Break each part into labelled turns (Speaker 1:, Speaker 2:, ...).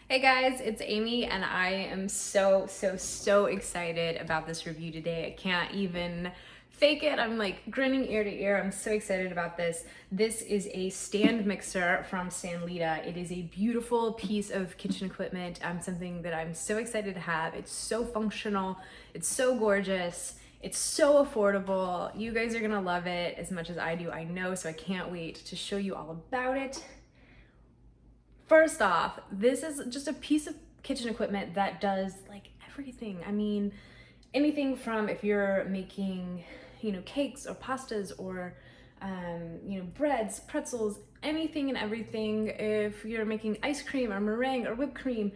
Speaker 1: Hey guys, it's Amy and I am so excited about this review today. I can't even fake it. I'm like grinning ear to ear. I'm so excited about this. This is a stand mixer from SanLidA. It is a beautiful piece of kitchen equipment. Something that I'm so excited to have. It's so functional. It's so gorgeous. It's so affordable. You guys are gonna love it as much as I do, I know, so I can't wait to show you all about it. First off, this is just a piece of kitchen equipment that does like everything. I mean, anything from if you're making, cakes or pastas or, breads, pretzels, anything and everything. If you're making ice cream or meringue or whipped cream,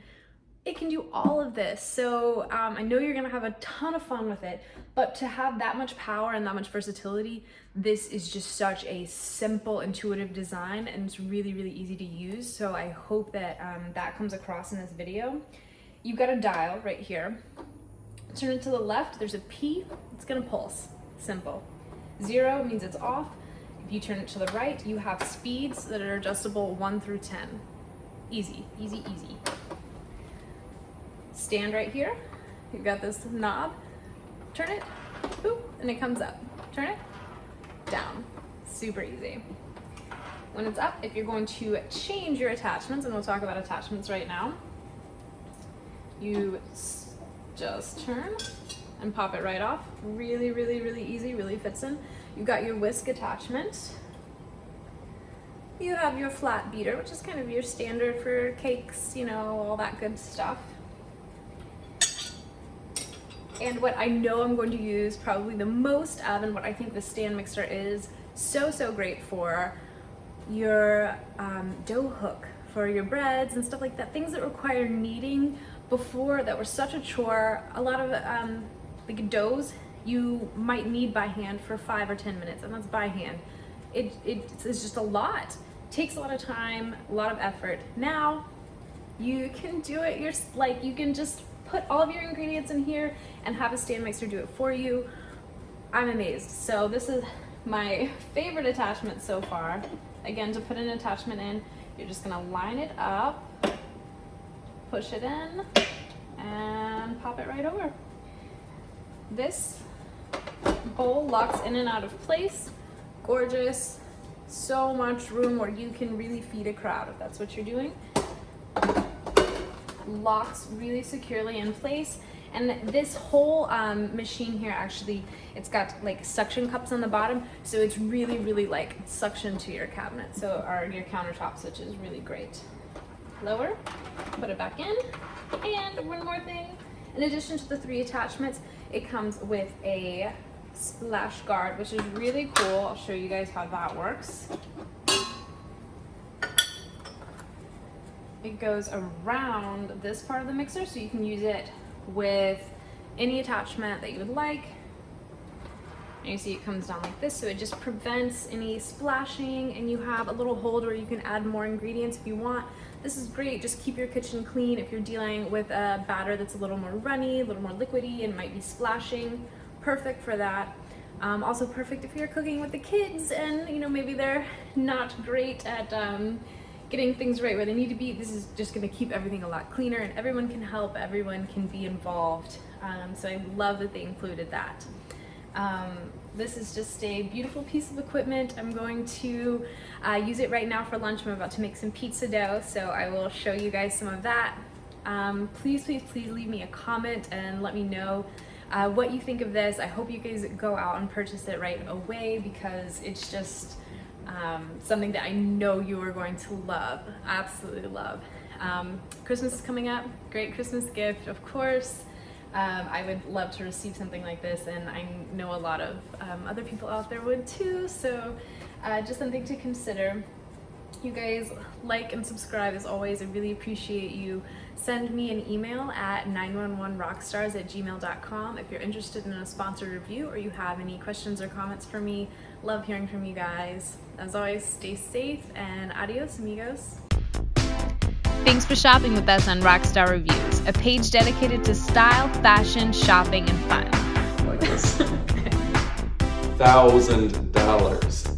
Speaker 1: it can do all of this. So I know you're gonna have a ton of fun with it, but to have that much power and that much versatility, this is just such a simple, intuitive design, and it's really easy to use. So I hope that that comes across in this video. You've got a dial right here. Turn it to the left, there's a P, it's gonna pulse, simple. 0 means it's off. If you turn it to the right, you have speeds that are adjustable 1 through 10. Easy. Stand right here. You've got this knob. Turn it, boop, and it comes up. Turn it, down. Super easy. When it's up, if you're going to change your attachments, and we'll talk about attachments right now, you just turn and pop it right off. Really easy, really fits in. You've got your whisk attachment. You have your flat beater, which is kind of your standard for cakes, all that good stuff. And what I know I'm going to use probably the most of, and what I think the stand mixer is so great for, your dough hook for your breads and stuff like that. Things that require kneading before that were such a chore. A lot of like doughs you might knead by hand for 5 or 10 minutes, and that's by hand. It's just a lot. Takes a lot of time, a lot of effort. Now you can do it. You can just put all of your ingredients in here and have a stand mixer do it for you. I'm amazed. So this is my favorite attachment so far. Again, to put an attachment in, you're just gonna line it up, push it in, and pop it right over. This bowl locks in and out of place. Gorgeous. So much room where you can really feed a crowd if that's what you're doing. Locks really securely in place, and this whole machine here, actually, it's got like suction cups on the bottom, so it's really like suction to your cabinet, or your countertops, which is really great. Lower, put it back in, and one more thing. In addition to the 3 attachments, it comes with a splash guard, which is really cool. I'll show you guys how that works. It goes around this part of the mixer, so you can use it with any attachment that you would like. And you see it comes down like this, so it just prevents any splashing, and you have a little holder where you can add more ingredients if you want. This is great. Just keep your kitchen clean if you're dealing with a batter that's a little more runny, a little more liquidy, and might be splashing. Perfect for that. Also perfect if you're cooking with the kids and maybe they're not great at getting things right where they need to be. This is just going to keep everything a lot cleaner, and everyone can help, everyone can be involved. So I love that they included that. This is just a beautiful piece of equipment. I'm going to use it right now for lunch. I'm about to make some pizza dough, so I will show you guys some of that. Please leave me a comment and let me know what you think of this. I hope you guys go out and purchase it right away, because it's just something that I know you are going to love, absolutely love. Christmas is coming up, great Christmas gift, of course. I would love to receive something like this, and I know a lot of other people out there would too, so just something to consider. You guys like and subscribe as always. I really appreciate you. Send me an email at 911rockstars@gmail.com if you're interested in a sponsored review, or you have any questions or comments for me. Love hearing from you guys. As always, stay safe, and adios, amigos.
Speaker 2: Thanks for shopping with us on Rockstar Reviews, a page dedicated to style, fashion, shopping, and fun.
Speaker 3: Like this. $1,000.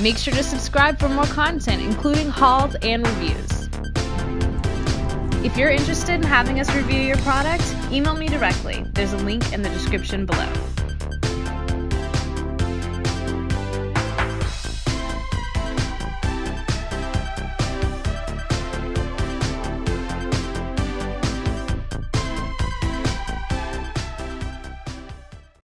Speaker 2: Make sure to subscribe for more content, including hauls and reviews. If you're interested in having us review your product, email me directly. There's a link in the description below.